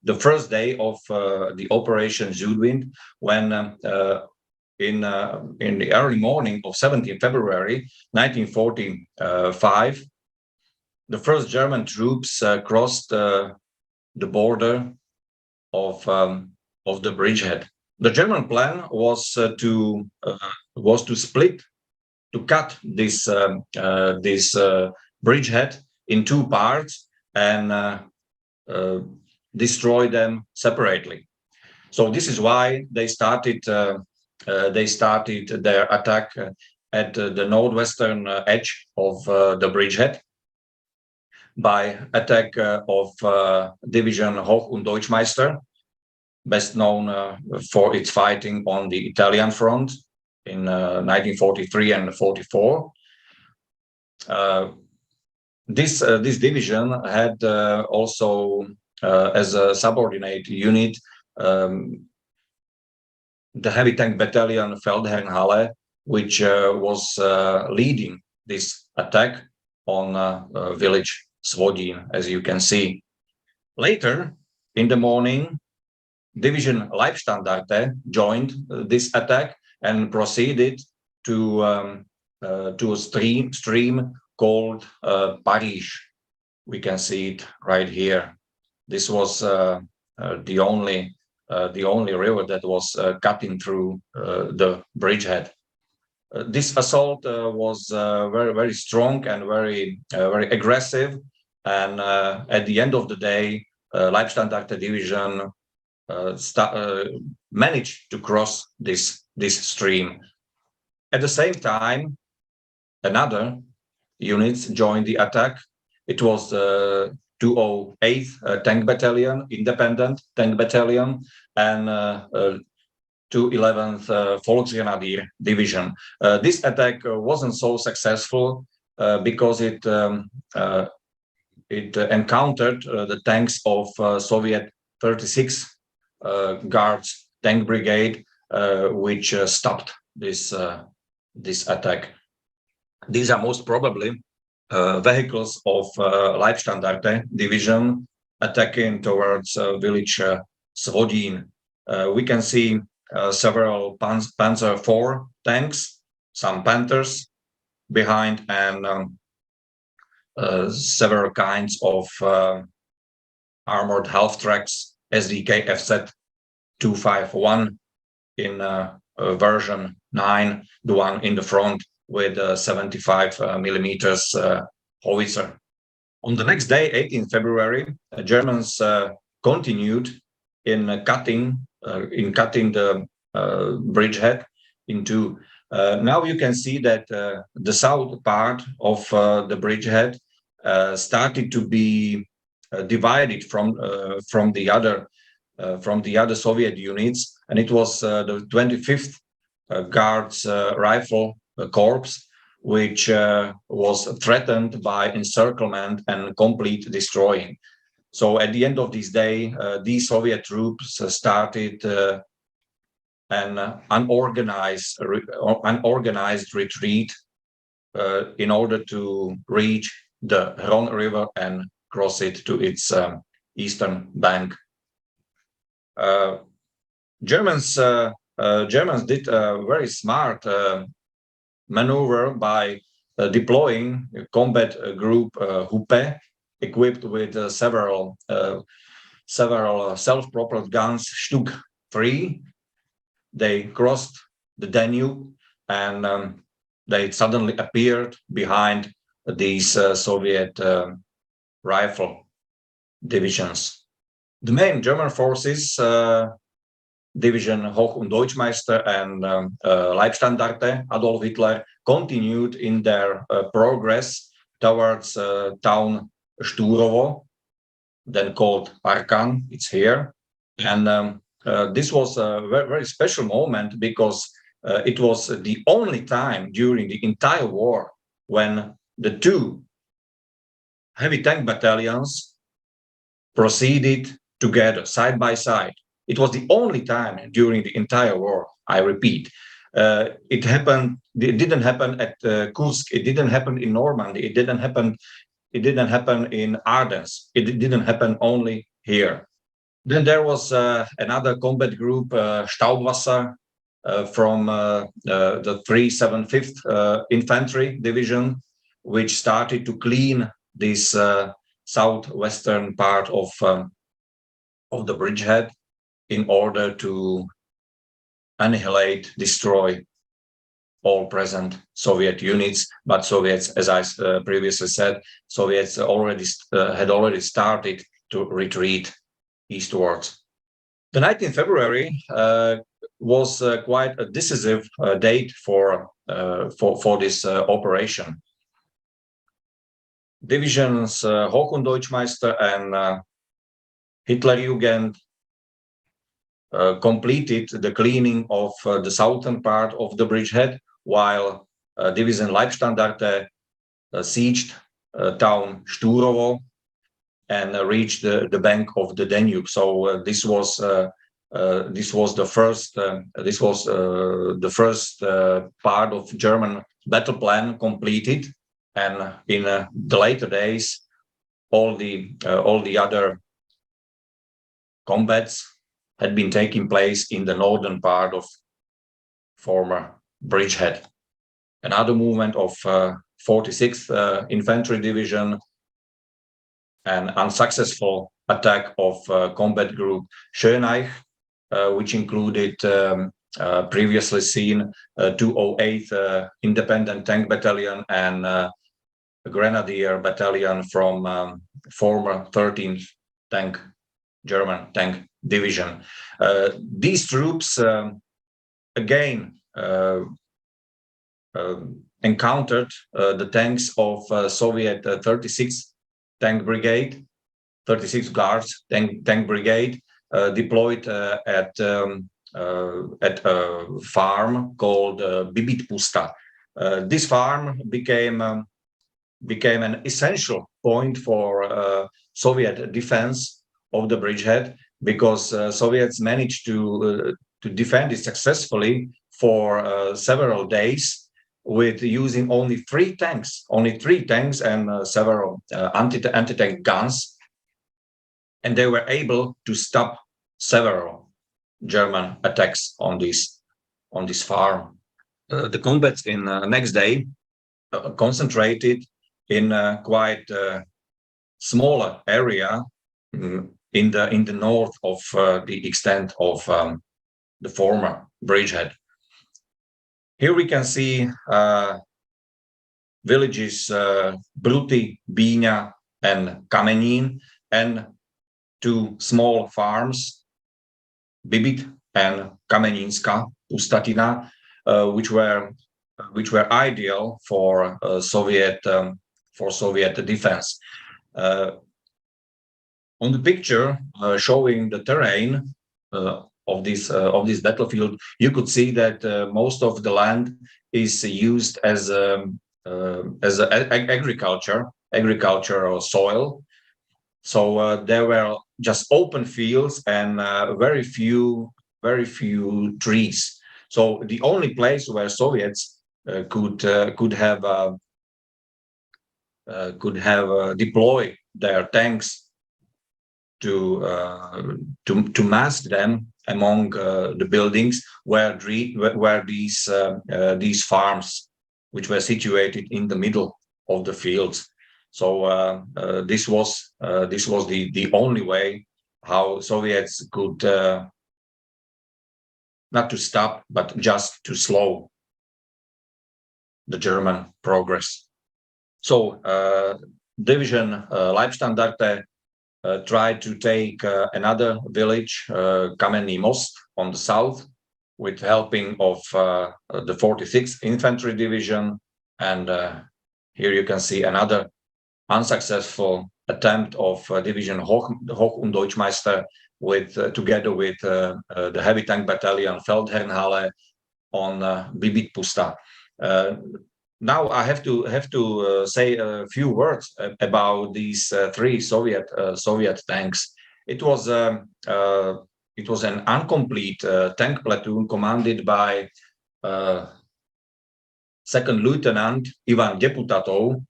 the first day of the Operation Südwind, when in the early morning of 17 February 1945, the first German troops crossed the border of the bridgehead. The German plan was to split, to cut this bridgehead in two parts and destroy them separately. So this is why they started their attack at the northwestern edge of the bridgehead by attack of Division Hoch- und Deutschmeister, best known for its fighting on the Italian front in 1943 and 44. This division had also as a subordinate unit the heavy tank battalion Feldherrnhalle, which was leading this attack on village Svodin, as you can see. Later in the morning, Division Leibstandarte joined this attack and proceeded to a stream called Paris. We can see it right here. This was the only river that was cutting through the bridgehead. This assault was very strong and very aggressive, and at the end of the day, Leibstandarte division managed to cross this stream. At the same time, another units joined the attack. It was 208th Tank Battalion, Independent Tank Battalion, and 211th Volksgrenadier Division. This attack wasn't so successful because it encountered the tanks of Soviet 36 Guards Tank Brigade, which stopped this attack. These are most probably vehicles of Leibstandarte division attacking towards village Svodin. We can see several Panzer IV tanks, some Panthers behind, and several kinds of armored half-tracks, SDK FZ 251 in version 9, the one in the front with 75 millimeters howitzer. On the next day, 18 February, Germans continued in cutting the bridgehead in two. Now you can see that the south part of the bridgehead started to be divided from the other Soviet units, and it was the 25th Guards Rifle Corps, which was threatened by encirclement and complete destroying. So at the end of this day, these Soviet troops started an unorganized retreat in order to reach the Rhone River and cross it to its eastern bank. Germans did a very smart maneuver by deploying a combat group Hupe, equipped with several self-propelled guns Stück 3. They crossed the Danube and they suddenly appeared behind these Soviet rifle divisions. The main German forces, Division Hoch- und Deutschmeister and Leibstandarte Adolf Hitler, continued in their progress towards town Sturovo, then called Arkan. It's here. And this was a very special moment because it was the only time during the entire war when the two heavy tank battalions proceeded together, side by side. It was the only time during the entire war, I repeat. It didn't happen at Kursk, it didn't happen in Normandy, it didn't happen in Ardennes, it didn't happen only here. Then there was another combat group, Staubwasser, from the 375th Infantry Division, which started to clean this southwestern part of the bridgehead in order to annihilate, destroy all present Soviet units. But Soviets, as I previously said, Soviets had already started to retreat eastwards. The 19th February was quite a decisive date for this operation. Divisions Hochdeutschmeister and Hitlerjugend completed the cleaning of the southern part of the bridgehead, while Division Leibstandarte sieged town Sturovo and reached the bank of the Danube. So this was the first part of German battle plan completed, and in the later days, all the other combats had been taking place in the northern part of former bridgehead. Another movement of 46th Infantry Division, an unsuccessful attack of combat group Schöneich, which included previously seen 208th Independent Tank Battalion and a Grenadier Battalion from former 13th German Tank Division. These troops again encountered the tanks of Soviet 36th Tank Brigade, 36th Guards Tank Brigade, deployed at a farm called Bibitpusta. This farm became an essential point for Soviet defense of the bridgehead, because Soviets managed to defend it successfully for several days with using only three tanks and several anti-tank guns, and they were able to stop several German attacks on this farm. The combats in next day concentrated in a quite smaller area in the north of the extent of the former bridgehead. Here we can see villages Bruty, Bíňa, and Kamenín, and two small farms, Bibit and Kamenínska Pustatina, which were ideal for Soviet defense. On the picture showing the terrain of this battlefield, you could see that most of the land is used as agricultural soil. So there were just open fields and very few trees. So the only place where Soviets could have deployed their tanks to mask them among the buildings were these farms, which were situated in the middle of the fields. So this was the only way how Soviets could not to stop, but just to slow the German progress. So Division Leibstandarte tried to take another village, Kamenný Most, on the south, with helping of the 46th Infantry Division. And here you can see another unsuccessful attempt of Division Hochdeutschmeister together with the Heavy Tank Battalion Feldherrnhalle on Bibitpusta. Now I have to say a few words about these three Soviet tanks. It was an incomplete tank platoon commanded by Second Lieutenant Ivan Deputatov,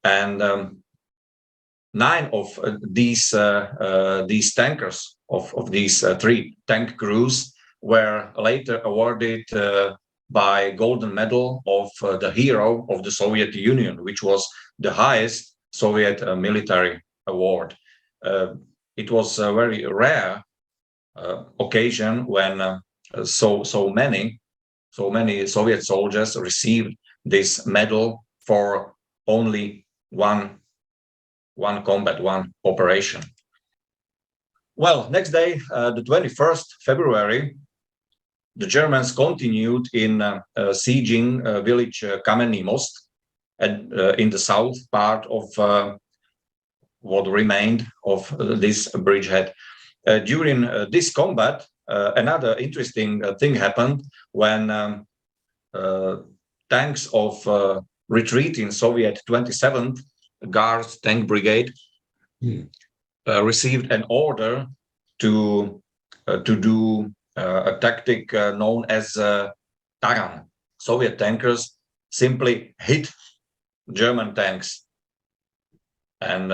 and 9 of these tankers of these 3 tank crews were later awarded by Golden Medal of the Hero of the Soviet Union, which was the highest Soviet military award. It was a very rare occasion when so many Soviet soldiers received this medal for only one combat, one operation. Well, next day, the 21st February, the Germans continued in sieging village Kamenný Most in the south part of what remained of this bridgehead. During this combat, another interesting thing happened when tanks of retreating Soviet 27th Guards Tank Brigade received an order to do a tactic known as Taran. Soviet tankers simply hit German tanks and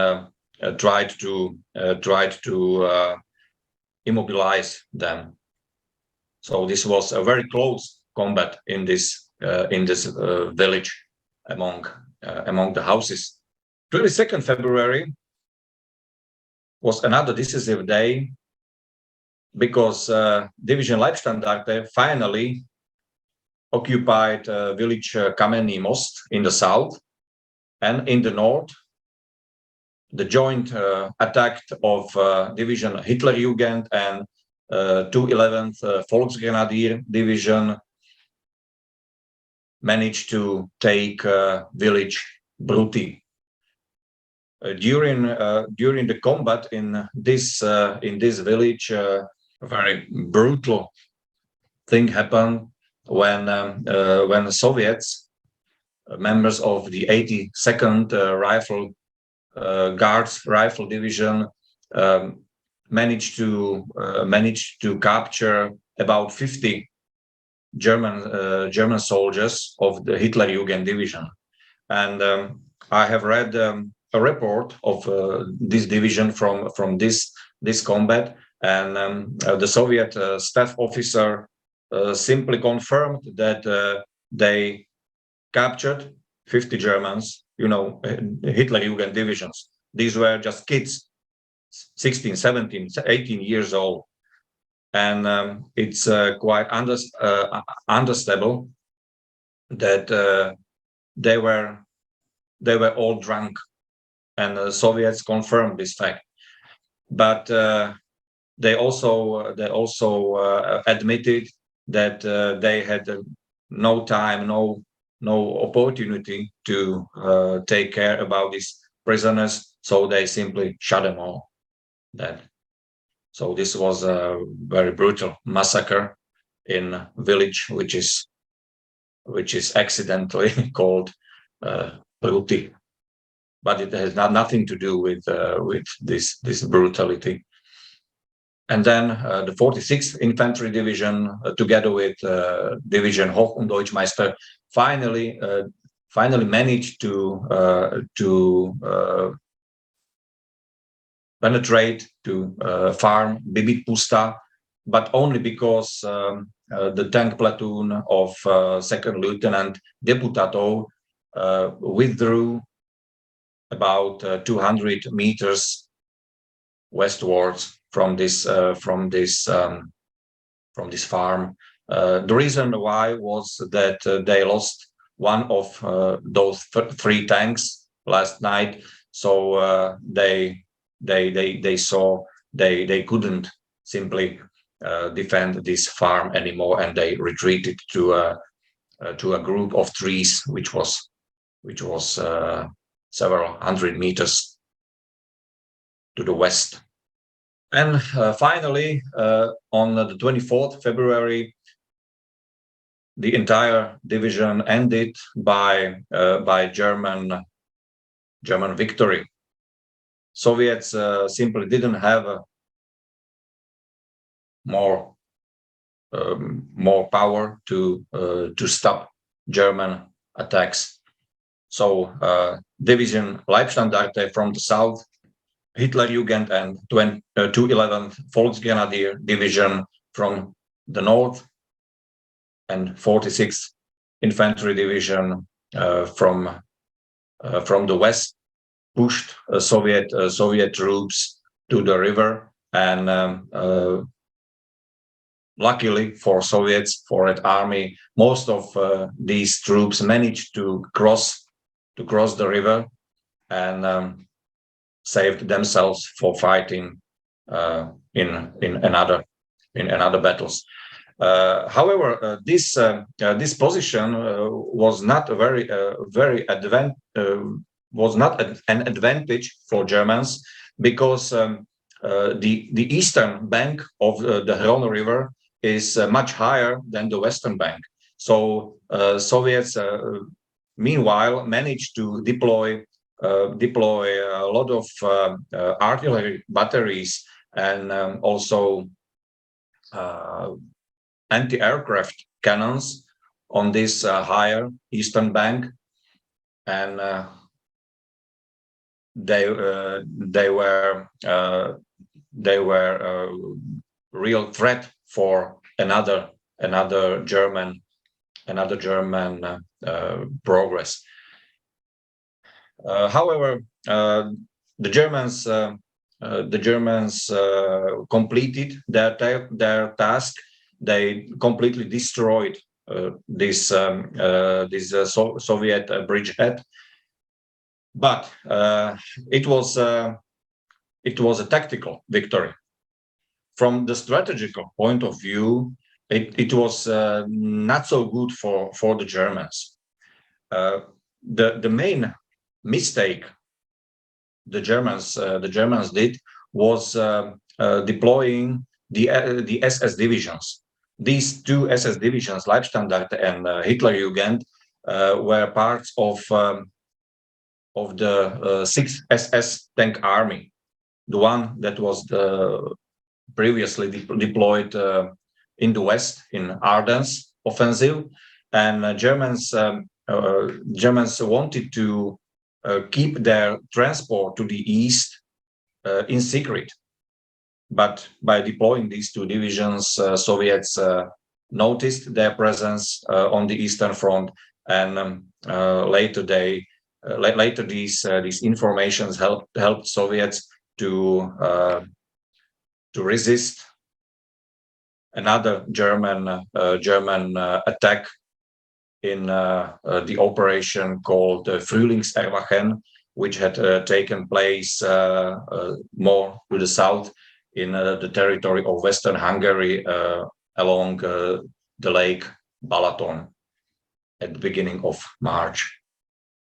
tried to immobilize them. So this was a very close combat in this village among the houses. 22nd February was another decisive day because Division Leibstandarte finally occupied village Kamenný Most in the south, and in the north the joint attack of Division Hitlerjugend and 211th Volksgrenadier Division managed to take village Bruty. During the combat in this village, a very brutal thing happened when the Soviets, members of the 82nd Rifle Guards Rifle Division, managed to capture about 50 German soldiers of the Hitlerjugend division, and I have read a report of this division from this combat, and the Soviet staff officer simply confirmed that they captured 50 Germans, Hitlerjugend divisions. These were just kids, 16, 17, 18 years old. And it's quite understandable that they were all drunk, and the Soviets confirmed this fact. But they also admitted that they had no time, no opportunity to take care about these prisoners, so they simply shot them all dead. So this was a very brutal massacre in a village which is accidentally called Bruty, but it has nothing to do with this brutality. And then the 46th Infantry Division, together with Division Hoch- und Deutschmeister, finally managed to penetrate to farm Bibit Pusta, but only because the tank platoon of Second Lieutenant Deputato withdrew about 200 meters westwards from this farm. The reason why was that they lost one of those 3 tanks last night, so they saw they couldn't simply defend this farm anymore, and they retreated to a group of trees which was several hundred meters to the west. And finally, on the 24th February, the entire division ended by German victory. Soviets simply didn't have more power to stop German attacks. So Division Leibstandarte from the south Hitlerjugend and 211th Volksgrenadier Division from the north, and 46th Infantry Division from the west, pushed Soviet troops to the river, and luckily for Soviets, for that army, most of these troops managed to cross the river and saved themselves for fighting in another battles. However, this position was not a was not an advantage for Germans, because the eastern bank of the Hron River is much higher than the western bank. So Soviets meanwhile managed to deploy a lot of artillery batteries and also anti-aircraft cannons on this higher eastern bank, and they were a real threat for another German progress. However, the Germans completed their task. They completely destroyed this Soviet bridgehead, but it was a tactical victory. From the strategical point of view, it was not so good for the Germans. The main mistake the Germans did was deploying the SS divisions. These two SS divisions, Leibstandarte and Hitlerjugend, were parts of the 6th SS tank army, the one that was previously deployed in the west in Ardennes offensive, and Germans wanted to keep their transport to the east in secret. But by deploying these two divisions, Soviets noticed their presence on the Eastern Front, and later these informations helped Soviets to resist another German attack in the operation called Frühlingserwachen, which had taken place more to the south in the territory of Western Hungary, along the lake Balaton at the beginning of March.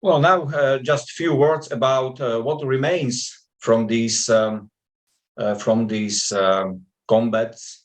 Well, now just a few words about what remains from these combats